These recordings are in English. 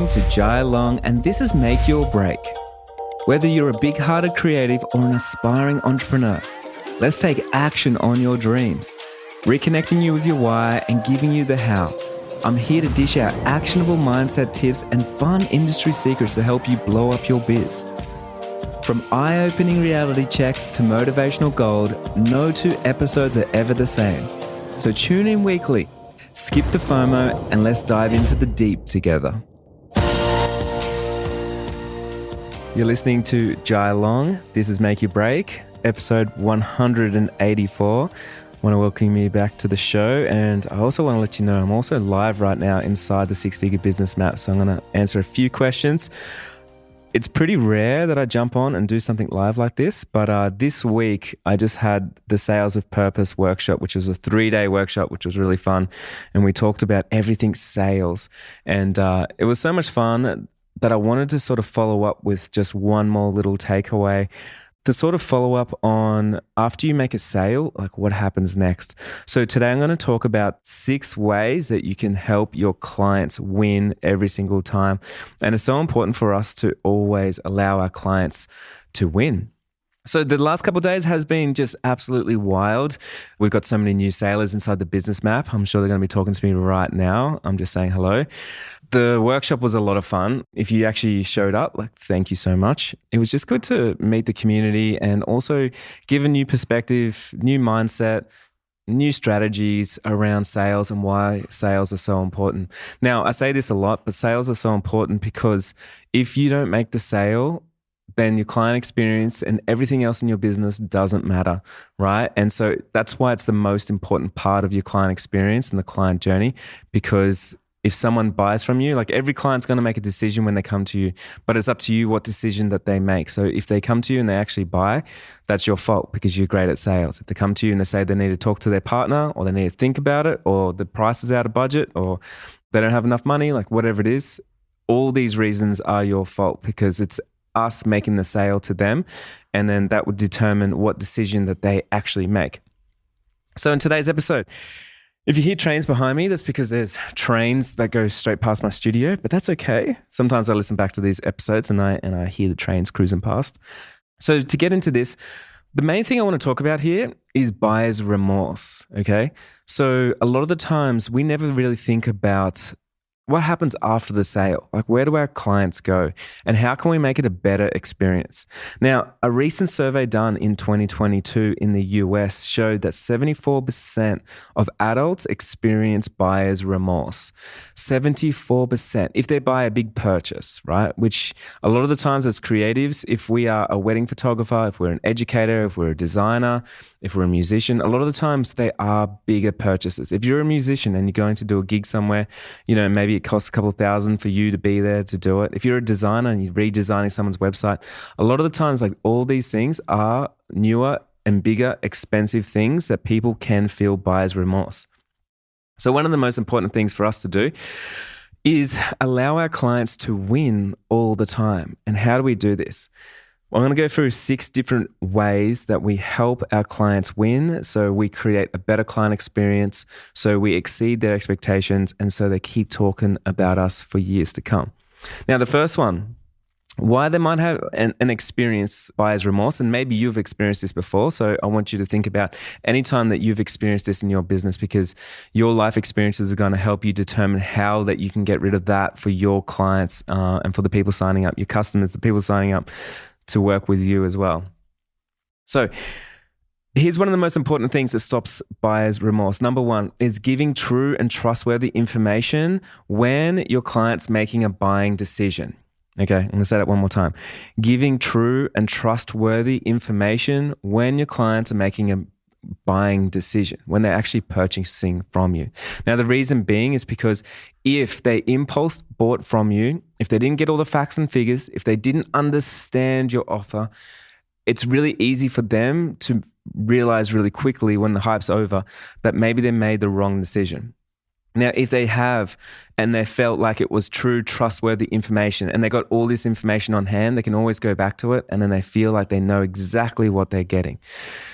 listening to Jai Long, and this is Make Your Break. Whether you're a big-hearted creative or an aspiring entrepreneur, let's take action on your dreams, reconnecting you with your why and giving you the how. I'm here to dish out actionable mindset tips and fun industry secrets to help you blow up your biz. From eye-opening reality checks to motivational gold, no two episodes are ever the same. So tune in weekly, skip the FOMO, and let's dive into the deep together. You're listening to Jai Long. This is Make Your Break, episode 184. I want to welcome you back to the show, and I also want to let you know I'm also live right now inside the Six Figure Business Map, so I'm going to answer a few questions. It's pretty rare that I jump on and do something live like this, but this week I just had the Sales of Purpose workshop, which was a 3-day workshop, which was really fun. And we talked about everything sales. And it was so much fun that I wanted to sort of follow up with just one more little takeaway. To sort of follow up on after you make a sale, like what happens next. So today I'm going to talk about 6 ways that you can help your clients win every single time. And it's so important for us to always allow our clients to win. So the last couple of days has been just absolutely wild. We've got so many new sailors inside the business map. I'm sure they're going to be talking to me right now. I'm just saying hello. The workshop was a lot of fun. If you actually showed up, thank you so much. It was just good to meet the community and also give a new perspective, new mindset, new strategies around sales and why sales are so important. Now, I say this a lot, but sales are so important because if you don't make the sale, then your client experience and everything else in your business doesn't matter, right? And so that's why it's the most important part of your client experience and the client journey, because if someone buys from you, every client's going to make a decision when they come to you, but it's up to you what decision that they make. So if they come to you and they actually buy, that's your fault because you're great at sales. If they come to you and they say they need to talk to their partner or they need to think about it or the price is out of budget or they don't have enough money, whatever it is, all these reasons are your fault because it's us making the sale to them, and then that would determine what decision that they actually make. So in today's episode, if you hear trains behind me, that's because there's trains that go straight past my studio, but that's okay. Sometimes I listen back to these episodes and I hear the trains cruising past. So to get into this, the main thing I want to talk about here is buyer's remorse, okay? So a lot of the times we never really think about what happens after the sale? Where do our clients go? And how can we make it a better experience? Now, a recent survey done in 2022 in the US showed that 74% of adults experience buyer's remorse. 74% if they buy a big purchase, right? Which a lot of the times as creatives, if we are a wedding photographer, if we're an educator, if we're a designer, if we're a musician, a lot of the times they are bigger purchases. If you're a musician and you're going to do a gig somewhere, maybe it costs a couple of $1,000 for you to be there to do it. If you're a designer and you're redesigning someone's website, a lot of the times, all these things are newer and bigger, expensive things that people can feel buyer's remorse. So one of the most important things for us to do is allow our clients to win all the time. And how do we do this? Well, I'm going to go through 6 different ways that we help our clients win. So we create a better client experience, so we exceed their expectations, and so they keep talking about us for years to come. Now, the first one, why they might have an experience buyer's remorse, and maybe you've experienced this before. So I want you to think about any time that you've experienced this in your business, because your life experiences are going to help you determine how that you can get rid of that for your clients and for the people signing up, your customers, the people signing up to work with you as well. So here's one of the most important things that stops buyer's remorse. Number 1 is giving true and trustworthy information when your client's making a buying decision. Okay, I'm going to say that one more time. Giving true and trustworthy information when your clients are making a buying decision, when they're actually purchasing from you. Now, the reason being is because if they impulse bought from you, if they didn't get all the facts and figures, if they didn't understand your offer, it's really easy for them to realize really quickly when the hype's over that maybe they made the wrong decision. Now, if they have and they felt like it was true, trustworthy information and they got all this information on hand, they can always go back to it and then they feel like they know exactly what they're getting.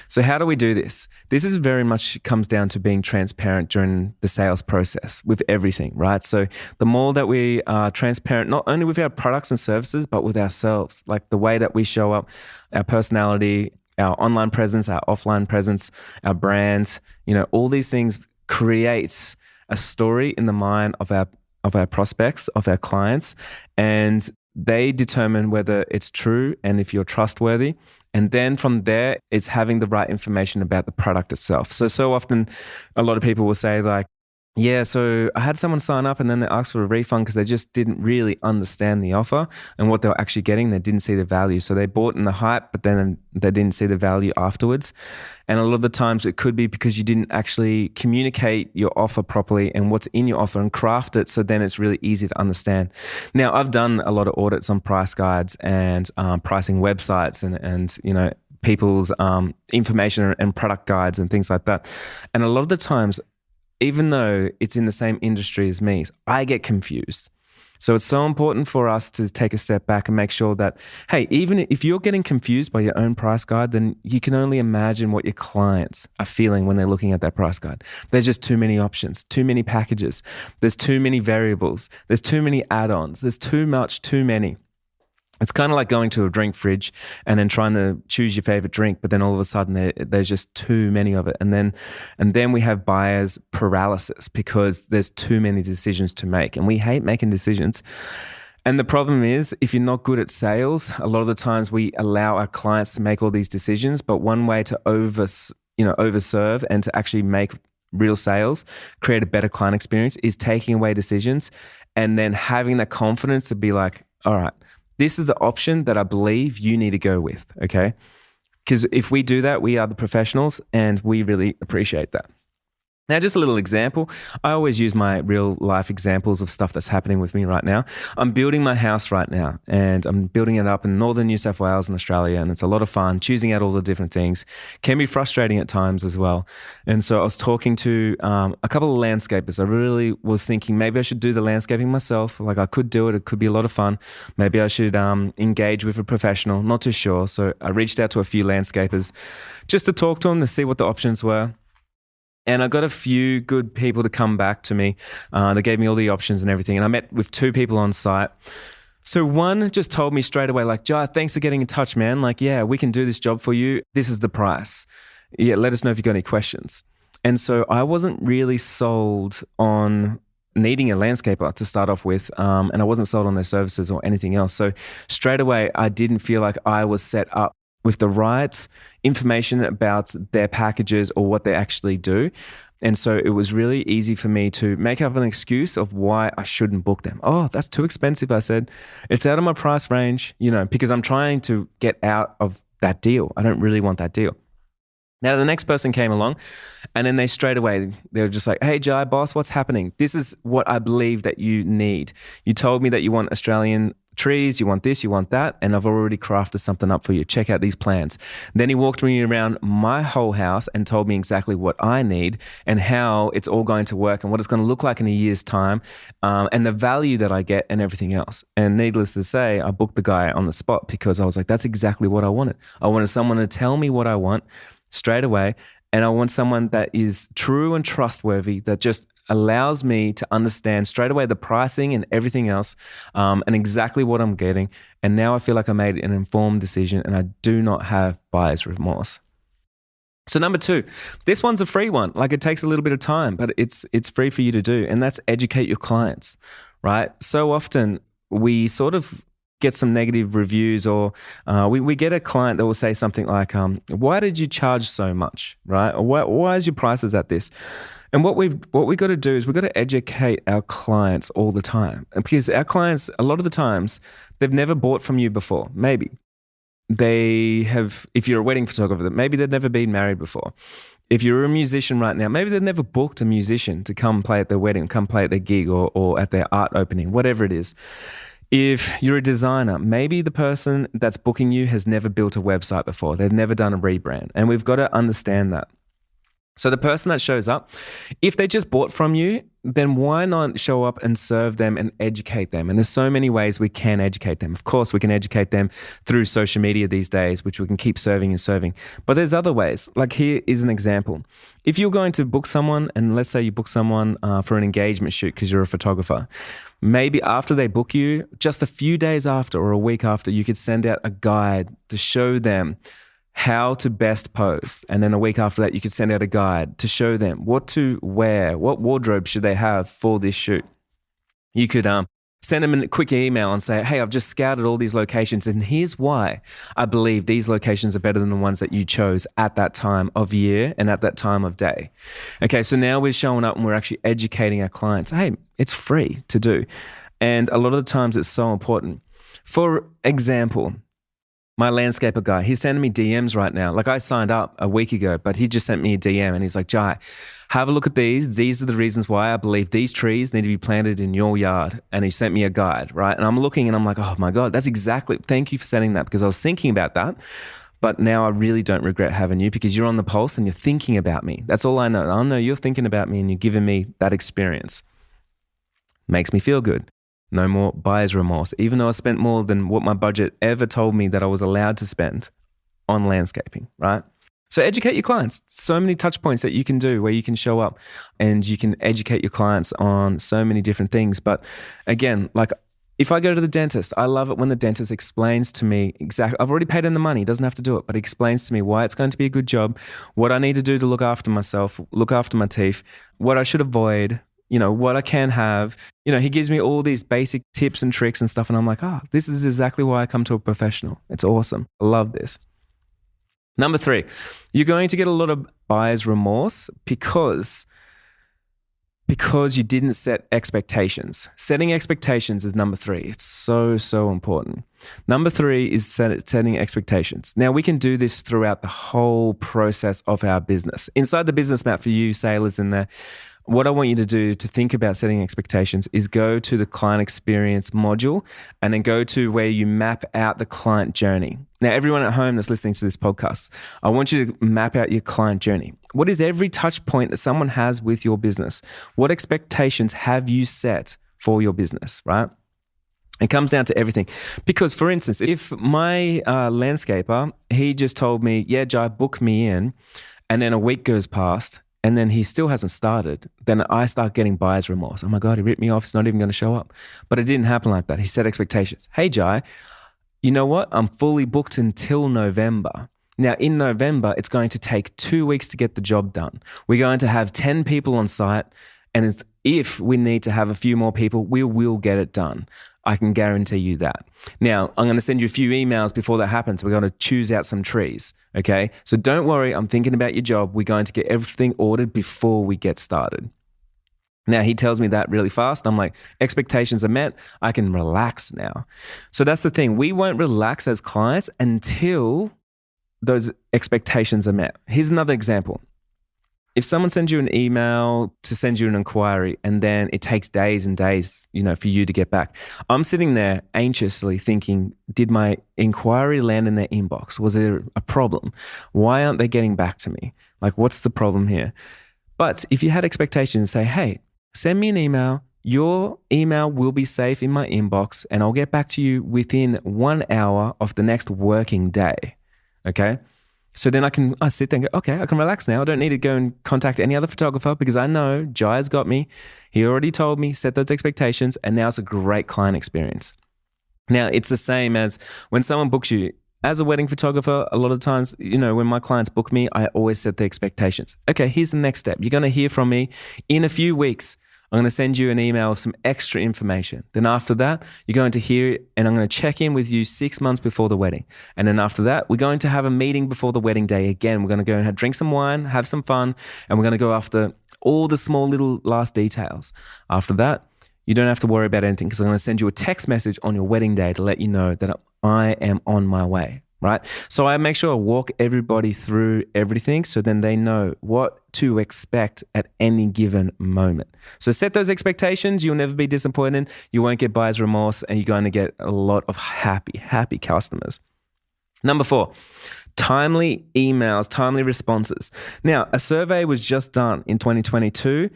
So how do we do this? This is very much comes down to being transparent during the sales process with everything, right? So the more that we are transparent, not only with our products and services, but with ourselves, like the way that we show up, our personality, our online presence, our offline presence, our brand, all these things create a story in the mind of our prospects, of our clients, and they determine whether it's true and if you're trustworthy. And then from there, it's having the right information about the product itself. So often a lot of people will say like, yeah, so I had someone sign up and then they asked for a refund because they just didn't really understand the offer and what they were actually getting. They didn't see the value. So they bought in the hype, but then they didn't see the value afterwards. And a lot of the times it could be because you didn't actually communicate your offer properly and what's in your offer and craft it. So then it's really easy to understand. Now, I've done a lot of audits on price guides and pricing websites and people's information and product guides and things like that. And a lot of the times, even though it's in the same industry as me, I get confused. So it's so important for us to take a step back and make sure that, hey, even if you're getting confused by your own price guide, then you can only imagine what your clients are feeling when they're looking at that price guide. There's just too many options, too many packages. There's too many variables. There's too many add-ons. There's too many. It's kind of like going to a drink fridge and then trying to choose your favorite drink, but then all of a sudden there's just too many of it. And then we have buyer's paralysis because there's too many decisions to make. And we hate making decisions. And the problem is, if you're not good at sales, a lot of the times we allow our clients to make all these decisions. But one way to overserve and to actually make real sales, create a better client experience, is taking away decisions and then having that confidence to be like, all right, this is the option that I believe you need to go with, okay? Because if we do that, we are the professionals and we really appreciate that. Now, just a little example. I always use my real life examples of stuff that's happening with me right now. I'm building my house right now and I'm building it up in northern New South Wales in Australia, and it's a lot of fun choosing out all the different things. Can be frustrating at times as well. And so I was talking to a couple of landscapers. I really was thinking maybe I should do the landscaping myself. Like I could do it. It could be a lot of fun. Maybe I should engage with a professional. Not too sure. So I reached out to a few landscapers just to talk to them to see what the options were. And I got a few good people to come back to me. They gave me all the options and everything. And I met with two people on site. So one just told me straight away, like, Jai, thanks for getting in touch, man. Like, yeah, we can do this job for you. This is the price. Yeah, let us know if you got any questions. And so I wasn't really sold on needing a landscaper to start off with. And I wasn't sold on their services or anything else. So straight away, I didn't feel like I was set up with the right information about their packages or what they actually do. And so it was really easy for me to make up an excuse of why I shouldn't book them. Oh, that's too expensive, I said. It's out of my price range, because I'm trying to get out of that deal. I don't really want that deal. Now, the next person came along and then they were just like, hey, Jai, boss, what's happening? This is what I believe that you need. You told me that you want Australian trees, you want this, you want that, and I've already crafted something up for you. Check out these plans. Then he walked me around my whole house and told me exactly what I need and how it's all going to work and what it's going to look like in a year's time, and the value that I get and everything else. And needless to say, I booked the guy on the spot because I was like, that's exactly what I wanted. I wanted someone to tell me what I want straight away, and I want someone that is true and trustworthy, that just allows me to understand straight away the pricing and everything else, and exactly what I'm getting. And now I feel like I made an informed decision and I do not have buyer's remorse. So number 2, this one's a free one. Like it takes a little bit of time, but it's free for you to do. And that's educate your clients, right? So often we sort of get some negative reviews, or we get a client that will say something like, why did you charge so much, right? Or why is your prices at this? And what we've got to do is we've got to educate our clients all the time. And because our clients, a lot of the times, they've never bought from you before. Maybe they have, if you're a wedding photographer, maybe they've never been married before. If you're a musician right now, maybe they've never booked a musician to come play at their wedding, come play at their gig or at their art opening, whatever it is. If you're a designer, maybe the person that's booking you has never built a website before. They've never done a rebrand. And we've got to understand that. So the person that shows up, if they just bought from you, then why not show up and serve them and educate them? And there's so many ways we can educate them. Of course, we can educate them through social media these days, which we can keep serving and serving. But there's other ways. Like here is an example. If you're going to book someone, and let's say you book someone for an engagement shoot because you're a photographer, maybe after they book you, just a few days after or a week after, you could send out a guide to show them how to best pose. And then a week after that, you could send out a guide to show them what to wear, what wardrobe should they have for this shoot. You could send them a quick email and say, hey, I've just scouted all these locations and here's why I believe these locations are better than the ones that you chose at that time of year and at that time of day. Okay, so now we're showing up and we're actually educating our clients. Hey, it's free to do. And a lot of the times it's so important. For example, my landscaper guy, he's sending me DMs right now. Like I signed up a week ago, but he just sent me a DM and he's like, Jai, have a look at these. These are the reasons why I believe these trees need to be planted in your yard. And he sent me a guide, right? And I'm looking and I'm like, oh my God, that's exactly, thank you for sending that because I was thinking about that. But now I really don't regret having you because you're on the pulse and you're thinking about me. That's all I know. I know you're thinking about me and you're giving me that experience. Makes me feel good. No more buyer's remorse, even though I spent more than what my budget ever told me that I was allowed to spend on landscaping, right? So educate your clients. So many touch points that you can do where you can show up and you can educate your clients on so many different things. But again, like if I go to the dentist, I love it when the dentist explains to me exactly, I've already paid him the money, he doesn't have to do it, but he explains to me why it's going to be a good job, what I need to do to look after myself, look after my teeth, what I should avoid, you know, what I can have. You know, he gives me all these basic tips and tricks and stuff. And I'm like, oh, this is exactly why I come to a professional. It's awesome. I love this. Number 3, you're going to get a lot of buyer's remorse because you didn't set expectations. Setting expectations is number 3. It's so, so important. Number 3 is setting expectations. Now, we can do this throughout the whole process of our business. Inside the business map for you sailors in there, what I want you to do to think about setting expectations is go to the client experience module and then go to where you map out the client journey. Now, everyone at home that's listening to this podcast, I want you to map out your client journey. What is every touch point that someone has with your business? What expectations have you set for your business, right? It comes down to everything. Because, for instance, if my landscaper, he just told me, yeah, Jai, book me in, and then a week goes past, and then he still hasn't started, then I start getting buyer's remorse. Oh my God, he ripped me off. He's not even going to show up. But it didn't happen like that. He set expectations. Hey, Jai, you know what? I'm fully booked until November. Now, in November, it's going to take 2 weeks to get the job done. We're going to have 10 people on site. And if we need to have a few more people, we will get it done. I can guarantee you that. Now, I'm going to send you a few emails before that happens. We're going to choose out some trees, okay? So don't worry, I'm thinking about your job. We're going to get everything ordered before we get started. Now, he tells me that really fast. I'm like, expectations are met. I can relax now. So that's the thing. We won't relax as clients until those expectations are met. Here's another example. If someone sends you an email to send you an inquiry and then it takes days and days, you know, for you to get back, I'm sitting there anxiously thinking, did my inquiry land in their inbox? Was there a problem? Why aren't they getting back to me? Like, what's the problem here? But if you had expectations, say, hey, send me an email. Your email will be safe in my inbox and I'll get back to you within 1 hour of the next working day. Okay? So then I sit there and go, okay, I can relax now. I don't need to go and contact any other photographer because I know Jai's got me. He already told me, set those expectations, and now it's a great client experience. Now, it's the same as when someone books you. As a wedding photographer, a lot of times, you know, when my clients book me, I always set the expectations. Okay, here's the next step. You're going to hear from me in a few weeks. I'm going to send you an email with some extra information. Then after that, you're going to hear it and I'm going to check in with you 6 months before the wedding. And then after that, we're going to have a meeting before the wedding day again. We're going to go and drink some wine, have some fun, and we're going to go after all the small little last details. After that, you don't have to worry about anything because I'm going to send you a text message on your wedding day to let you know that I am on my way. Right? So I make sure I walk everybody through everything so then they know what to expect at any given moment. So set those expectations. You'll never be disappointed. You won't get buyer's remorse and you're going to get a lot of happy customers. Number 4, timely emails, timely responses. Now, a survey was just done in 2022.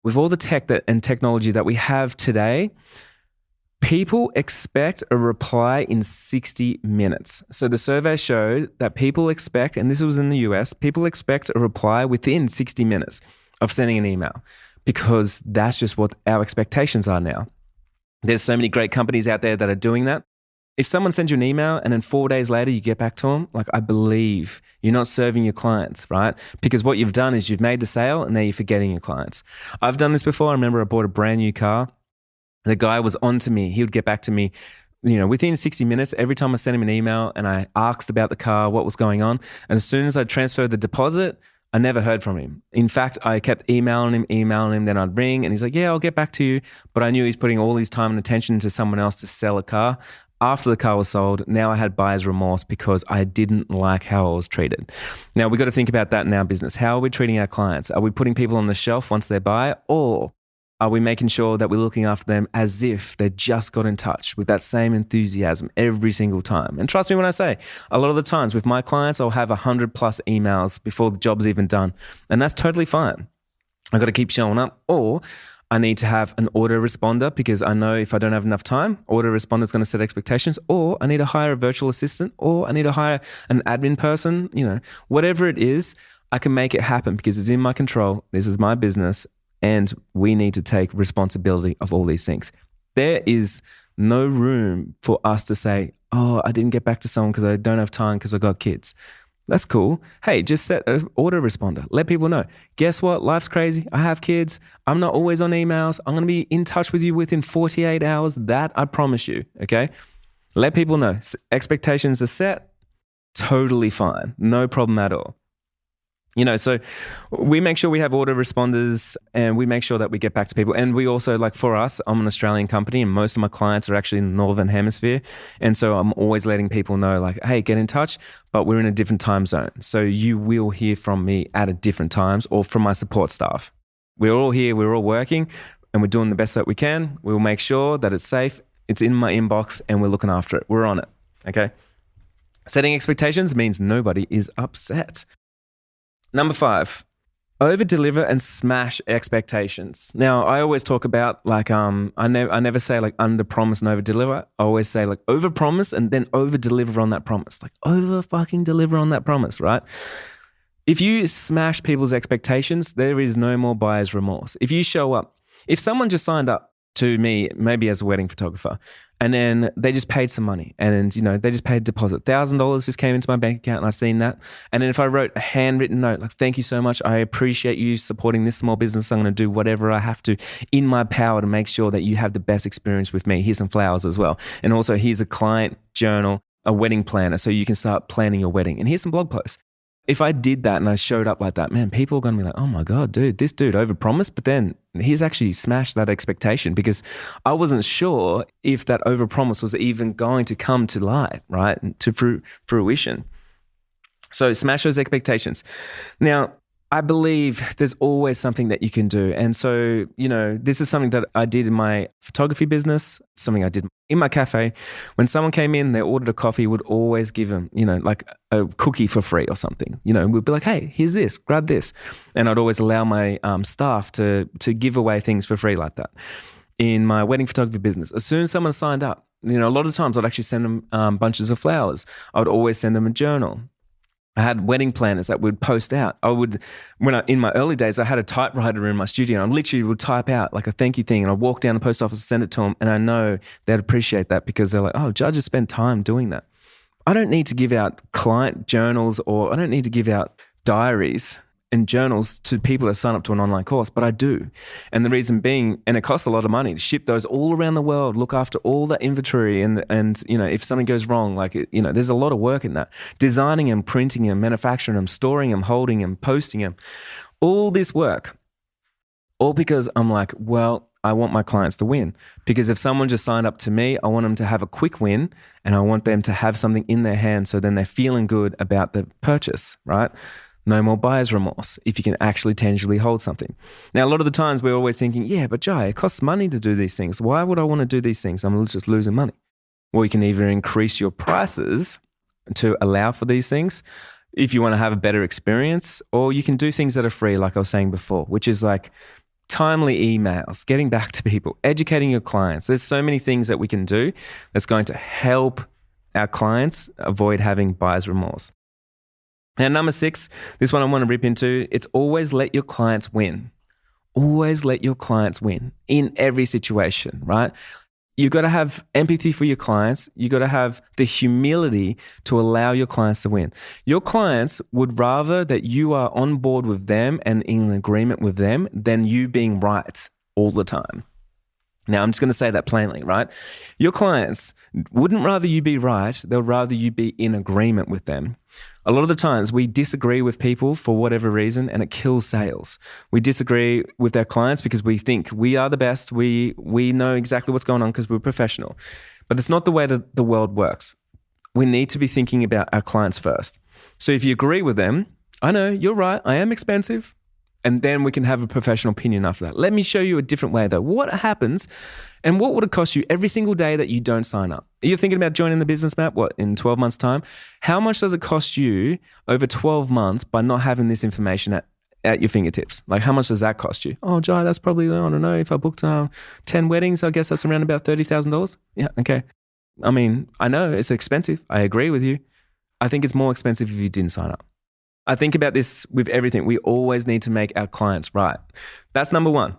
With all the tech and technology that we have today, people expect a reply in 60 minutes. So the survey showed that people expect, and this was in the US, people expect a reply within 60 minutes of sending an email, because that's just what our expectations are now. There's so many great companies out there that are doing that. If someone sends you an email and then 4 days later you get back to them, like, I believe you're not serving your clients, right? Because what you've done is you've made the sale and now you're forgetting your clients. I've done this before. I remember I bought a brand new car. The guy was on to me. He would get back to me, within 60 minutes. Every time I sent him an email and I asked about the car, what was going on. And as soon as I transferred the deposit, I never heard from him. In fact, I kept emailing him, then I'd ring and he's like, yeah, I'll get back to you. But I knew he's putting all his time and attention to someone else to sell a car. After the car was sold, now I had buyer's remorse because I didn't like how I was treated. Now, we've got to think about that in our business. How are we treating our clients? Are we putting people on the shelf once they buy, or are we making sure that we're looking after them as if they just got in touch with that same enthusiasm every single time? And trust me when I say, a lot of the times with my clients, I'll have 100 plus emails before the job's even done. And that's totally fine. I've got to keep showing up, or I need to have an autoresponder, because I know if I don't have enough time, autoresponder is going to set expectations, or I need to hire a virtual assistant, or I need to hire an admin person, whatever it is, I can make it happen because it's in my control. This is my business. And we need to take responsibility of all these things. There is no room for us to say, oh, I didn't get back to someone because I don't have time because I got kids. That's cool. Hey, just set an autoresponder. Let people know. Guess what? Life's crazy. I have kids. I'm not always on emails. I'm going to be in touch with you within 48 hours. That I promise you, okay? Let people know. Expectations are set. Totally fine. No problem at all. So we make sure we have autoresponders and we make sure that we get back to people. And we also, like, for us, I'm an Australian company and most of my clients are actually in the Northern Hemisphere. And so I'm always letting people know, like, hey, get in touch, but we're in a different time zone. So you will hear from me at a different times, or from my support staff. We're all here, we're all working, and we're doing the best that we can. We'll make sure that it's safe, it's in my inbox, and we're looking after it. We're on it, okay? Setting expectations means nobody is upset. Number 5, over-deliver and smash expectations. Now, I always talk about, like, I never say, like, under-promise and over-deliver. I always say, like, over-promise and then over-deliver on that promise. Like, over-fucking-deliver on that promise, right? If you smash people's expectations, there is no more buyer's remorse. If you show up, if someone just signed up to me, maybe as a wedding photographer, and then they just paid some money, and they just paid a deposit. $1,000 just came into my bank account and I seen that. And then if I wrote a handwritten note, like, thank you so much, I appreciate you supporting this small business. I'm going to do whatever I have to in my power to make sure that you have the best experience with me. Here's some flowers as well. And also here's a client journal, a wedding planner, so you can start planning your wedding. And here's some blog posts. If I did that and I showed up like that, man, people are going to be like, oh my God, dude, this dude overpromised, but then he's actually smashed that expectation, because I wasn't sure if that overpromise was even going to come to light, right? To fruition. So smash those expectations. Now, I believe there's always something that you can do. And so, this is something that I did in my photography business, something I did in my cafe. When someone came in, they ordered a coffee, would always give them, like a cookie for free or something. We'd be like, hey, here's this, grab this. And I'd always allow my staff to give away things for free like that. In my wedding photography business, as soon as someone signed up, a lot of times I'd actually send them bunches of flowers. I would always send them a journal. I had wedding planners that would post out. In my early days, I had a typewriter in my studio, and I literally would type out like a thank you thing, and I'd walk down the post office and send it to them. And I know they'd appreciate that, because they're like, oh, judges spend time doing that. I don't need to give out client journals, or I don't need to give out diaries and journals to people that sign up to an online course, but I do. And the reason being, and it costs a lot of money to ship those all around the world, look after all that inventory, and if something goes wrong, there's a lot of work in that. Designing them, printing them, manufacturing them, storing them, holding them, posting them, all this work, all because I'm like, well, I want my clients to win. Because if someone just signed up to me, I want them to have a quick win, and I want them to have something in their hand, so then they're feeling good about the purchase, right? No more buyer's remorse if you can actually tangibly hold something. Now, a lot of the times we're always thinking, yeah, but Jai, it costs money to do these things. Why would I want to do these things? I'm just losing money. Well, you can either increase your prices to allow for these things if you want to have a better experience, or you can do things that are free, like I was saying before, which is like timely emails, getting back to people, educating your clients. There's so many things that we can do that's going to help our clients avoid having buyer's remorse. Now, number 6, this one I want to rip into, it's always let your clients win. Always let your clients win in every situation, right? You've got to have empathy for your clients. You've got to have the humility to allow your clients to win. Your clients would rather that you are on board with them and in agreement with them than you being right all the time. Now, I'm just going to say that plainly, right? Your clients wouldn't rather you be right. They'll rather you be in agreement with them. A lot of the times we disagree with people for whatever reason and it kills sales. We disagree with our clients because we think we are the best. We know exactly what's going on because we're professional. But it's not the way that the world works. We need to be thinking about our clients first. So if you agree with them, I know, you're right, I am expensive. And then we can have a professional opinion after that. Let me show you a different way though. What happens and what would it cost you every single day that you don't sign up? You're thinking about joining the business map, in 12 months time? How much does it cost you over 12 months by not having this information at your fingertips? Like how much does that cost you? Oh, Jai, that's probably, I don't know, if I booked 10 weddings, I guess that's around about $30,000. Yeah, okay. I mean, I know it's expensive. I agree with you. I think it's more expensive if you didn't sign up. I think about this with everything. We always need to make our clients right. That's number 1.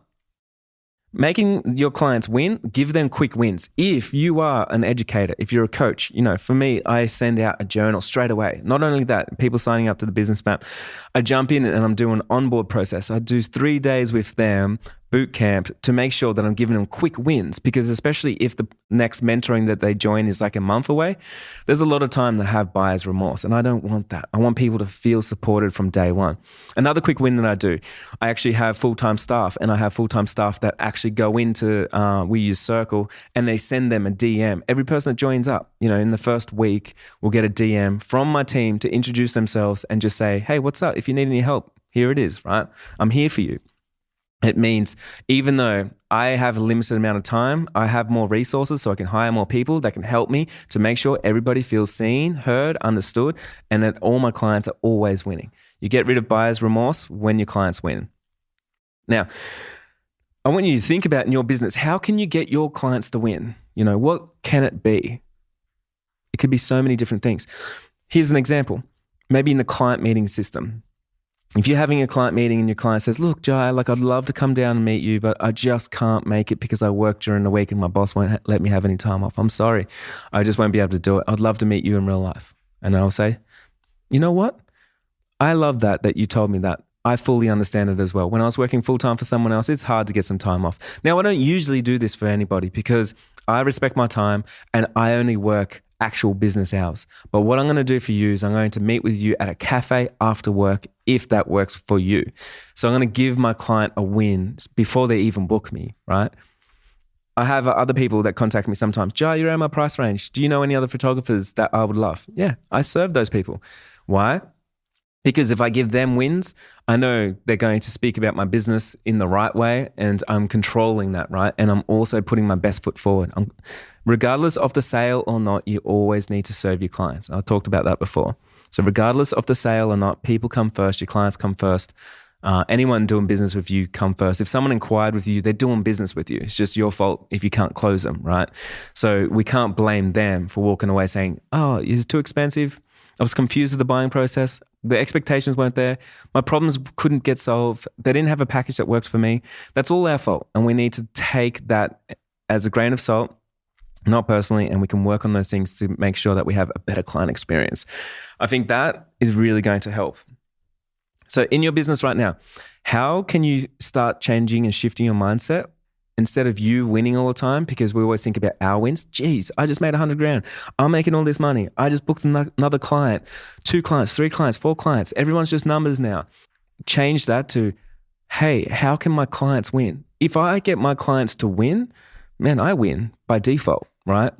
Making your clients win, give them quick wins. If you are an educator, if you're a coach, for me, I send out a journal straight away. Not only that, people signing up to the business map, I jump in and I'm doing an onboard process. I do 3 days with them, boot camp, to make sure that I'm giving them quick wins, because especially if the next mentoring that they join is like a month away, there's a lot of time to have buyer's remorse. And I don't want that. I want people to feel supported from day one. Another quick win that I do, I actually have full-time staff, and I have full-time staff that actually go into, we use Circle, and they send them a DM. Every person that joins up, in the first week, will get a DM from my team to introduce themselves and just say, hey, what's up? If you need any help, here it is, right? I'm here for you. It means even though I have a limited amount of time, I have more resources so I can hire more people that can help me to make sure everybody feels seen, heard, understood, and that all my clients are always winning. You get rid of buyer's remorse when your clients win. Now, I want you to think about in your business, how can you get your clients to win? What can it be? It could be so many different things. Here's an example. Maybe in the client meeting system. If you're having a client meeting and your client says, look, Jai, I'd love to come down and meet you, but I just can't make it because I work during the week and my boss won't let me have any time off. I'm sorry. I just won't be able to do it. I'd love to meet you in real life. And I'll say, you know what? I love that you told me that. I fully understand it as well. When I was working full-time for someone else, it's hard to get some time off. Now, I don't usually do this for anybody because I respect my time and I only work actual business hours. But what I'm going to do for you is I'm going to meet with you at a cafe after work if that works for you. So I'm going to give my client a win before they even book me, right? I have other people that contact me sometimes. Jai, you're out of my price range. Do you know any other photographers that I would love? Yeah, I serve those people. Why? Because if I give them wins, I know they're going to speak about my business in the right way, and I'm controlling that, right? And I'm also putting my best foot forward. Regardless of the sale or not, you always need to serve your clients. I talked about that before. So regardless of the sale or not, people come first, your clients come first. Anyone doing business with you come first. If someone inquired with you, they're doing business with you. It's just your fault if you can't close them, right? So we can't blame them for walking away saying, oh, it's too expensive. I was confused with the buying process. The expectations weren't there. My problems couldn't get solved. They didn't have a package that worked for me. That's all our fault. And we need to take that as a grain of salt, not personally, and we can work on those things to make sure that we have a better client experience. I think that is really going to help. So in your business right now, how can you start changing and shifting your mindset? Instead of you winning all the time, because we always think about our wins. Geez, I just made 100 grand. I'm making all this money. I just booked another client, 2 clients, 3 clients, 4 clients. Everyone's just numbers now. Change that to, hey, how can my clients win? If I get my clients to win, man, I win by default, right?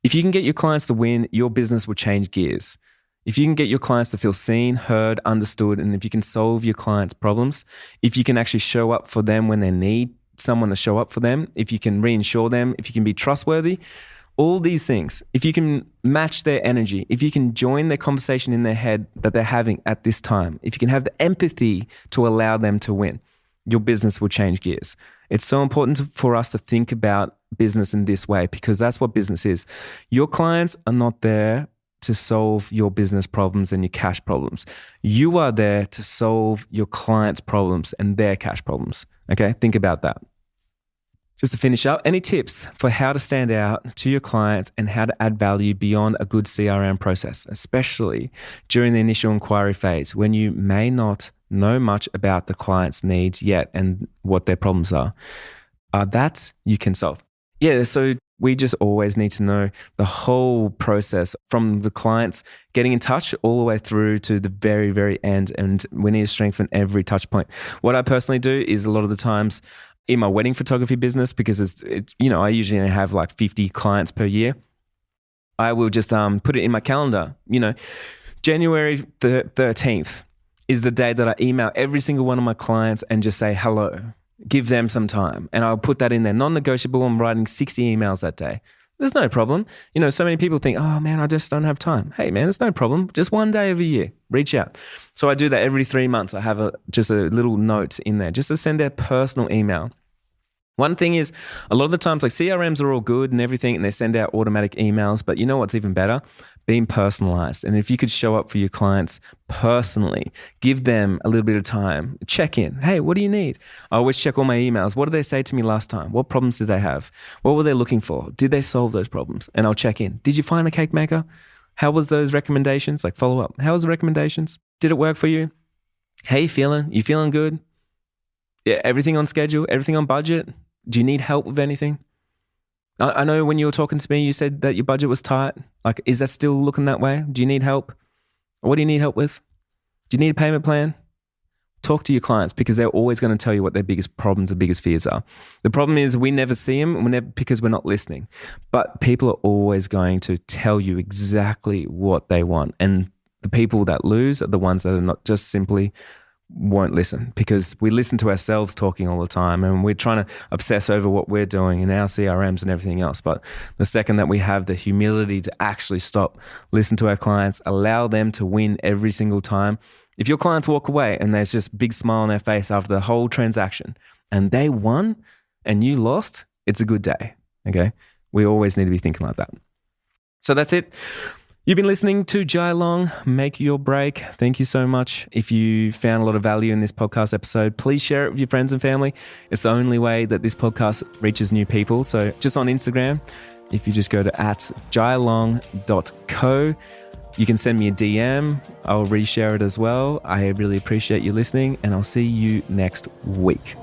If you can get your clients to win, your business will change gears. If you can get your clients to feel seen, heard, understood, and if you can solve your clients' problems, if you can actually show up for them when they need someone to show up for them, if you can reinsure them, if you can be trustworthy, All these things, if you can match their energy, if you can join their conversation in their head that they're having at this time, if you can have the empathy to allow them to win, your business will change gears. It's so important for us to think about business in this way because that's what business is. Your clients are not there to solve your business problems and your cash problems. You are there to solve your clients' problems and their cash problems. Okay, think about that. Just to finish up, any tips for how to stand out to your clients and how to add value beyond a good CRM process, especially during the initial inquiry phase when you may not know much about the client's needs yet and what their problems are? That you can solve. Yeah, so we just always need to know the whole process from the clients getting in touch all the way through to the very, very end. And we need to strengthen every touch point. What I personally do is a lot of the times in my wedding photography business, because it's I usually have like 50 clients per year, I will just put it in my calendar. January 13th is the day that I email every single one of my clients and just say hello, give them some time. And I'll put that in there, non-negotiable. I'm writing 60 emails that day. There's no problem. So many people think, oh man, I just don't have time. Hey man, it's no problem. Just one day of a year, reach out. So I do that every 3 months. I have just a little note in there just to send their personal email. One thing is, a lot of the times, like CRMs are all good and everything, and they send out automatic emails, but you know what's even better? Being personalized. And if you could show up for your clients personally, give them a little bit of time, check in. Hey, what do you need? I always check all my emails. What did they say to me last time? What problems did they have? What were they looking for? Did they solve those problems? And I'll check in. Did you find a cake maker? How was those recommendations? Like follow up. How was the recommendations? Did it work for you? How you feeling? You feeling good? Yeah, everything on schedule? Everything on budget? Do you need help with anything? I know when you were talking to me, you said that your budget was tight. Like, is that still looking that way? Do you need help? What do you need help with? Do you need a payment plan? Talk to your clients because they're always going to tell you what their biggest problems or biggest fears are. The problem is we never see them because we're not listening. But people are always going to tell you exactly what they want. And the people that lose are the ones that are not just simply won't listen, because we listen to ourselves talking all the time and we're trying to obsess over what we're doing in our CRMs and everything else. But the second that we have the humility to actually stop, listen to our clients, allow them to win every single time. If your clients walk away and there's just a big smile on their face after the whole transaction and they won and you lost, it's a good day. Okay. We always need to be thinking like that. So that's it. You've been listening to Jai Long, Make Your Break. Thank you so much. If you found a lot of value in this podcast episode, please share it with your friends and family. It's the only way that this podcast reaches new people. So just on Instagram, if you just go to @jailong.co, you can send me a DM. I'll reshare it as well. I really appreciate you listening and I'll see you next week.